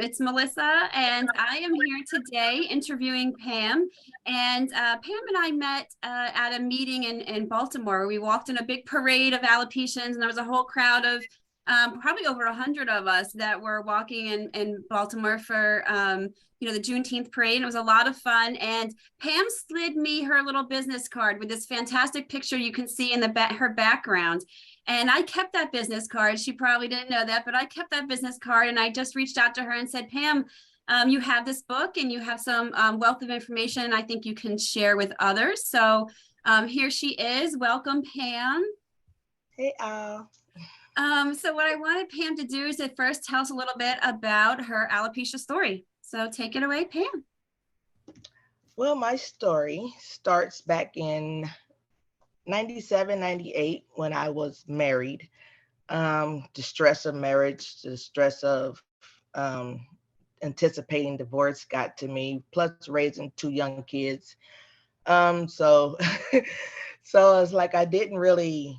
It's Melissa, and I am here today interviewing Pam. And Pam and I met at a meeting in Baltimore. We walked in a big parade of alopecians, and there was a whole crowd of probably over 100 of us that were walking in Baltimore for the Juneteenth parade. And it was a lot of fun. And Pam slid me her little business card with this fantastic picture you can see in her background. And I kept that business card. She probably didn't know that, but I kept that business card, and I just reached out to her and said, Pam, you have this book and you have some wealth of information I think you can share with others. So here she is. Welcome, Pam. Hey, Al. So what I wanted Pam to do is to first tell us a little bit about her alopecia story. So take it away, Pam. Well, my story starts back in 97, 98 when I was married. The stress of marriage, the stress of anticipating divorce got to me, plus raising two young kids. So so it's like I didn't really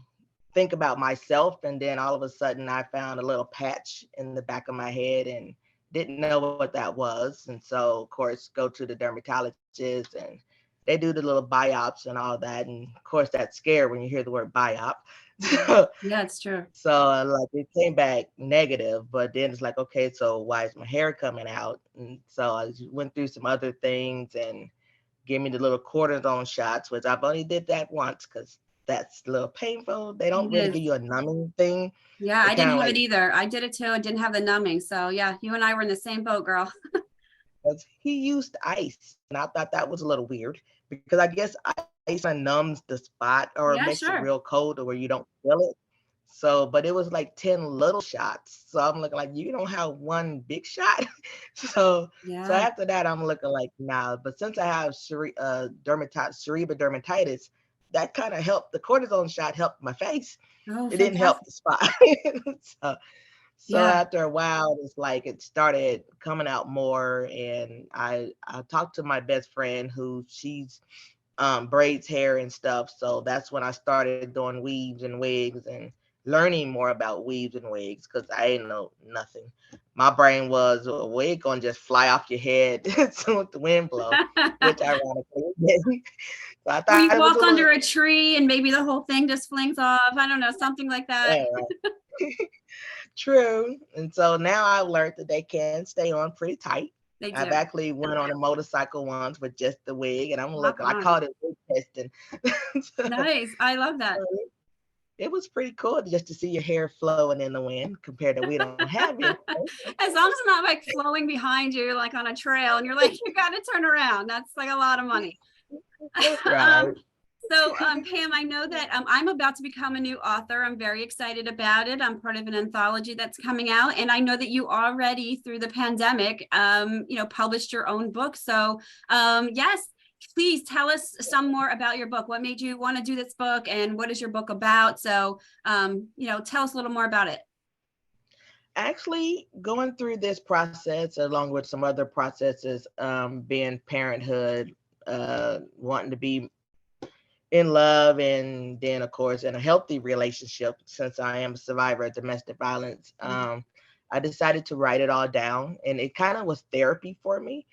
think about myself, and then all of a sudden I found a little patch in the back of my head and didn't know what that was. And so of course go to the dermatologist, and they do the little biops and all that, and of course that's scary when you hear the word biop. so, Yeah, it's true. so like it came back negative, but then it's like, okay, so why is my hair coming out? And so I went through some other things and gave me the little cortisone shots, which I've only did that once because that's a little painful. They don't It really is. give you a numbing thing. Yeah, It I kind didn't of have it like, either. I did it too. I didn't have the numbing. So yeah, you and I were in the same boat, girl. because he used ice, and I thought that was a little weird because I guess ice kind of numbs the spot or Yeah, makes it sure. real cold or where you don't feel it. So, but it was like 10 little shots. So I'm looking like, you don't have one big shot. So Yeah. after that, I'm looking like, nah. But since I have cerebral dermatitis, that kind of helped. The cortisone shot helped my face. Oh, It didn't help fantastic. the spot. so, so Yeah. after a while, it's like it started coming out more, and I talked to my best friend who she's braids hair and stuff. So that's when I started doing weaves and wigs and learning more about weaves and wigs because I didn't know nothing. My brain was a wig gonna just fly off your head as soon as the wind blow, which ironically it didn't. So I Or thought you it was a walk little under a tree and maybe the whole thing just flings off. I don't know, something like that. true. And so now I've learned that they can stay on pretty tight. They I've do. actually went on a motorcycle once with just the wig, and I'm Rock looking. I on. called it wig testing. so, Nice. I love that. so it was pretty cool just to see your hair flowing in the wind compared to we don't have any. As long as it's not like flowing behind you, like on a trail, and you're like, you got to turn around. That's like a lot of money. Right. um, Pam, I know that I'm about to become a new author. I'm very excited about it. I'm part of an anthology that's coming out, and I know that you already, through the pandemic, published your own book. So, yes, please tell us some more about your book. What made you want to do this book, and what is your book about? So, tell us a little more about it. Actually, going through this process along with some other processes, being parenthood, wanting to be in love, and then of course in a healthy relationship, since I am a survivor of domestic violence, I decided to write it all down, and it kind of was therapy for me.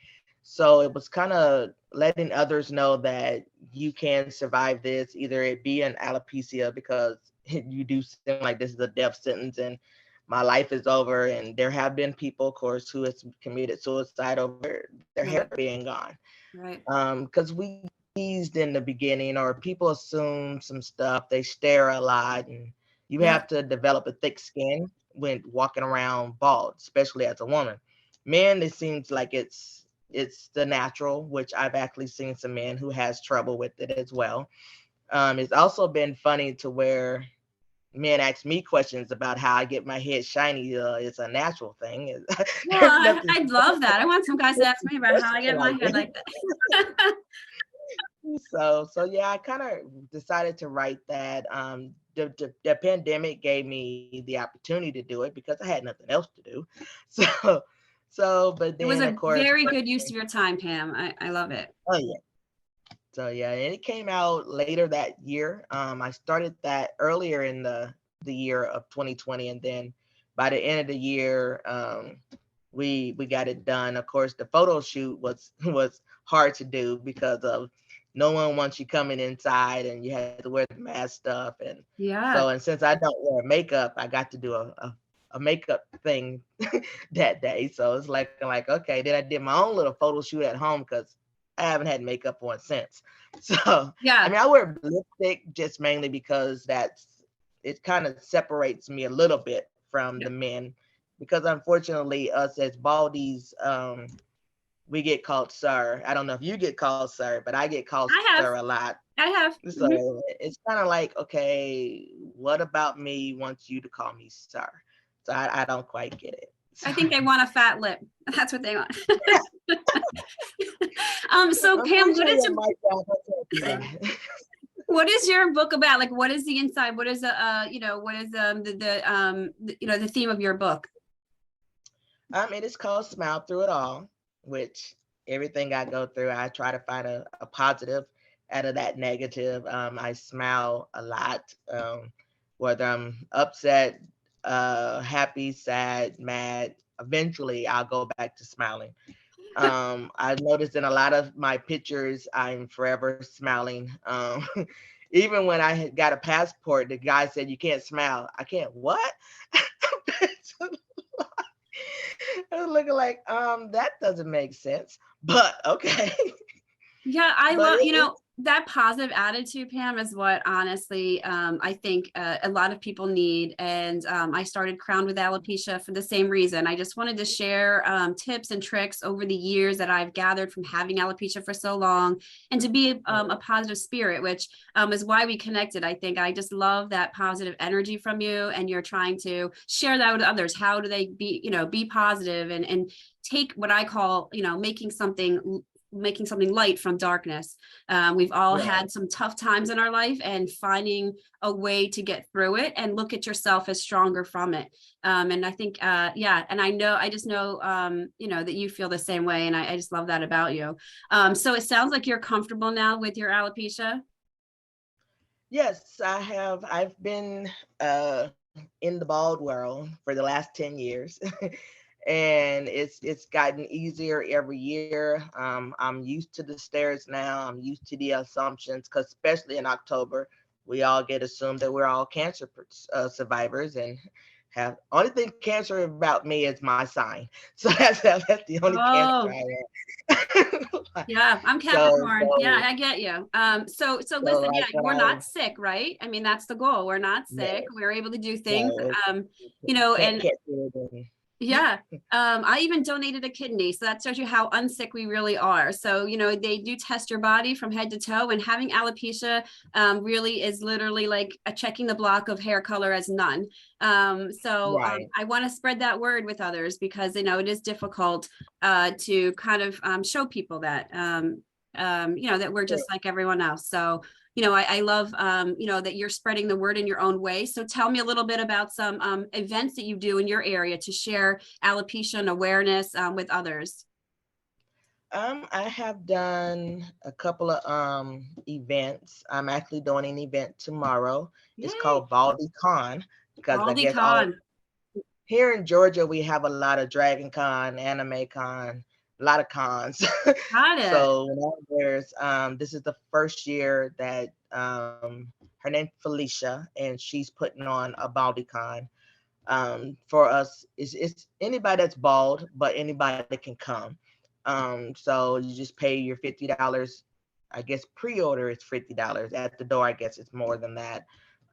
So it was kind of letting others know that you can survive this, either it be an alopecia because you do seem like this is a death sentence and my life is over. And there have been people, of course, who has committed suicide over their hair Right. being gone. Right. Because we teased in the beginning, or people assume some stuff, they stare a lot, and you Yeah. have to develop a thick skin when walking around bald, especially as a woman. Men, it seems like it's the natural, which I've actually seen some men who has trouble with it as well. It's also been funny to where men ask me questions about how I get my head shiny. It's a natural thing. Well, There's nothing I'd love that. I want some guys to ask me about how I special get my like hair that. like that. So yeah, I kind of decided to write that. The pandemic gave me the opportunity to do it because I had nothing else to do. So but It was then of a course, very good use of your time, Pam. I love it. oh yeah. So yeah, and it came out later that year. I started that earlier in the year of 2020, and then by the end of the year, we got it done. Of course, the photo shoot was hard to do because of no one wants you coming inside, and you had to wear the mask stuff. And Yeah. so, and since I don't wear makeup, I got to do a makeup thing that day. So it's like okay. Then I did my own little photo shoot at home because I haven't had makeup on since. So I Yeah. mean, I wear lipstick just mainly because it kind of separates me a little bit from the men, because unfortunately us as baldies, we get called sir. I don't know if you get called sir, but I get called I sir have. a lot. I have. Mhm. So it's kind of like, okay, what about me wants you to call me sir? So I don't quite get it. So I think they want a fat lip. That's what they want. So Pam, unfortunately, at my job, I can't do that. what is your book about? Like, what is the inside? What is the, what is the theme of your book? It is called Smile Through It All, which everything I go through, I try to find a positive out of that negative. I smile a lot, whether I'm upset, happy, sad, mad. Eventually, I'll go back to smiling. I've noticed in a lot of my pictures, I'm forever smiling. Even when I had got a passport, the guy said, "You can't smile." I can't what? I was looking like, that doesn't make sense, but okay. Yeah, I But love, it, that positive attitude, Pam, is what honestly I think a lot of people need. And I started Crowned with Alopecia for the same reason. I just wanted to share tips and tricks over the years that I've gathered from having alopecia for so long, and to be a positive spirit, which is why we connected. I think I just love that positive energy from you, and you're trying to share that with others. How do they be positive and take what I call, making something light from darkness. We've all right. had some tough times in our life, and finding a way to get through it and look at yourself as stronger from it. And I think, yeah, and I just know, that you feel the same way. And I just love that about you. So it sounds like you're comfortable now with your alopecia. Yes, I have. I've been in the bald world for the last 10 years. And it's gotten easier every year. I'm used to the stares now. I'm used to the assumptions, because especially in October, we all get assumed that we're all cancer survivors, and have only thing cancer about me is my sign. So that's the only cancer Oh, I have. yeah, I'm so Capricorn. Yeah, so I get you. So so listen, yeah, like when we're I not sick, right? I mean, that's the goal. We're not sick. no We're able to do things. no it can't And catch it. yeah, I even donated a kidney, so that shows you how unsick we really are. So, they do test your body from head to toe, and having alopecia really is literally like a checking the block of hair color as none. Right. I want to spread that word with others, because it is difficult to kind of show people that that we're just like everyone else. So I love, that you're spreading the word in your own way. So tell me a little bit about some events that you do in your area to share alopecia and awareness with others. I have done a couple of events. I'm actually doing an event tomorrow. It's Yay, called Baldi Con, because I Baldi guess all Con. here in Georgia we have a lot of Dragon Con, Anime Con, a lot of cons. Got it. So whenever there's this is the first year that her name's Felicia, and she's putting on a Baldi Con. For us, it's anybody that's bald, but anybody can come. So you just pay your $50. I guess pre-order is $50. At the door, I guess it's more than that.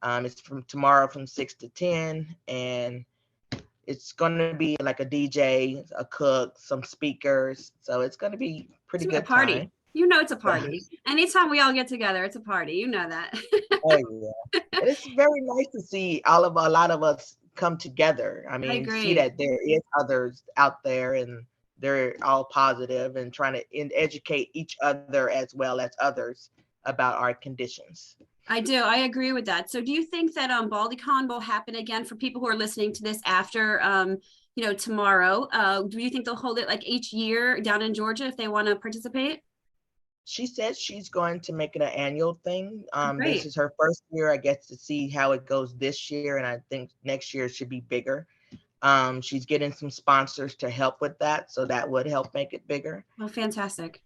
It's from tomorrow from 6 to 10, and it's gonna be like a DJ, a cook, some speakers. So it's gonna be pretty It's a good party. time. It's a So, party. Anytime we all get together, it's a party. You know that. oh yeah, and it's very nice to see a lot of us come together. I I mean, see agree. that there is others out there, and they're all positive and trying to educate each other as well as others about our conditions. I do. I agree with that. So do you think that BaldiCon will happen again for people who are listening to this after tomorrow? Do you think they'll hold it like each year down in Georgia if they want to participate? She said she's going to make it an annual thing. This Great. is her first year, I guess, to see how it goes this year, and I think next year should be bigger. She's getting some sponsors to help with that, so that would help make it bigger. Oh, fantastic.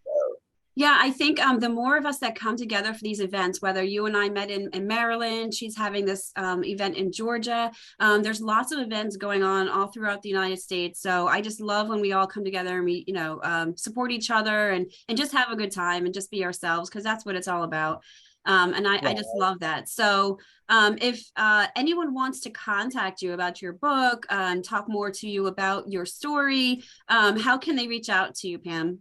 Yeah, I think the more of us that come together for these events, whether you and I met in Maryland, she's having this event in Georgia. There's lots of events going on all throughout the United States. So I just love when we all come together and we, support each other and just have a good time and just be ourselves, because that's what it's all about. And I just love that. So if anyone wants to contact you about your book, talk more to you about your story, how can they reach out to you, Pam?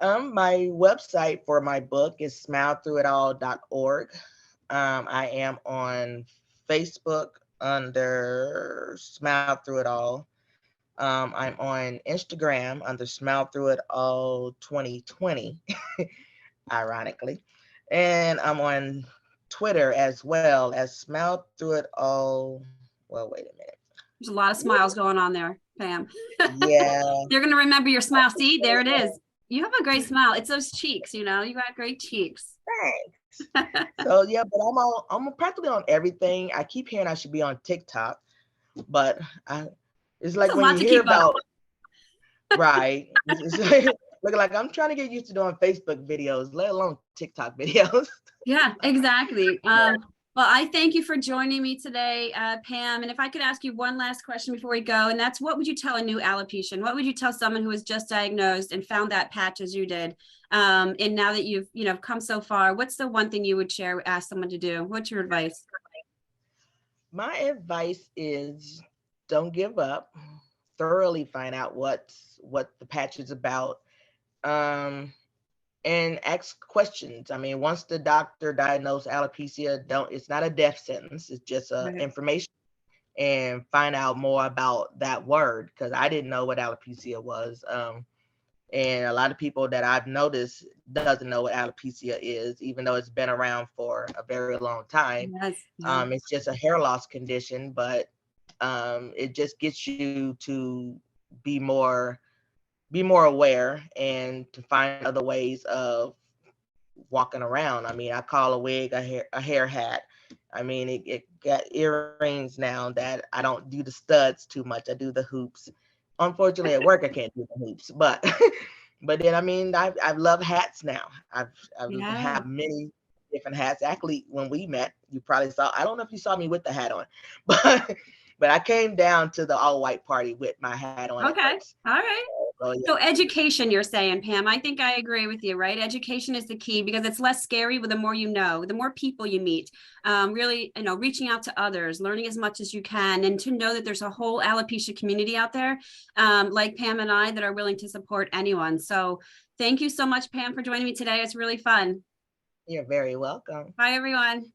My website for my book is smilethroughitall.org. I am on Facebook under Smile Through It All. I'm on Instagram under Smile Through It All 2020, ironically. And I'm on Twitter as well as Smile Through It All. Well, wait a minute. There's a lot of smiles going on there, Pam. Yeah. They're going to remember your smile. See, there it is. You have a great smile. It's those cheeks, you got great cheeks. Thanks. So yeah, but I'm practically on everything. I keep hearing I should be on TikTok, but it's like when you hear about right. It's looking like I'm trying to get used to doing Facebook videos, let alone TikTok videos. Yeah, exactly. Well, I thank you for joining me today, Pam. And if I could ask you one last question before we go, and that's, what would you tell a new alopecian? What would you tell someone who was just diagnosed and found that patch as you did? And now that you've, come so far, what's the one thing you would share, ask someone to do? What's your advice? My advice is don't give up. Thoroughly find out what the patch is about. And ask questions. I mean, once the doctor diagnosed alopecia, it's not a death sentence. It's just information, and find out more about that word, because I didn't know what alopecia was. And a lot of people that I've noticed doesn't know what alopecia is, even though it's been around for a very long time. Yes. It's just a hair loss condition, but it just gets you to be more aware and to find other ways of walking around. I mean, I call a wig a hair hat. I mean, it got earrings now that I don't do the studs too much. I do the hoops. Unfortunately, at work I can't do the hoops, but but then I mean, I've loved hats now. I've have many different hats. Actually, when we met, you probably saw. I don't know if you saw me with the hat on, but I came down to the all white party with my hat on. Okay. All right. So education, you're saying, Pam. I think I agree with you, right? Education is the key, because it's less scary with the more you know, the more people you meet, really, reaching out to others, learning as much as you can, and to know that there's a whole alopecia community out there, like Pam and I, that are willing to support anyone. So thank you so much, Pam, for joining me today. It's really fun. You're very welcome. Bye, everyone.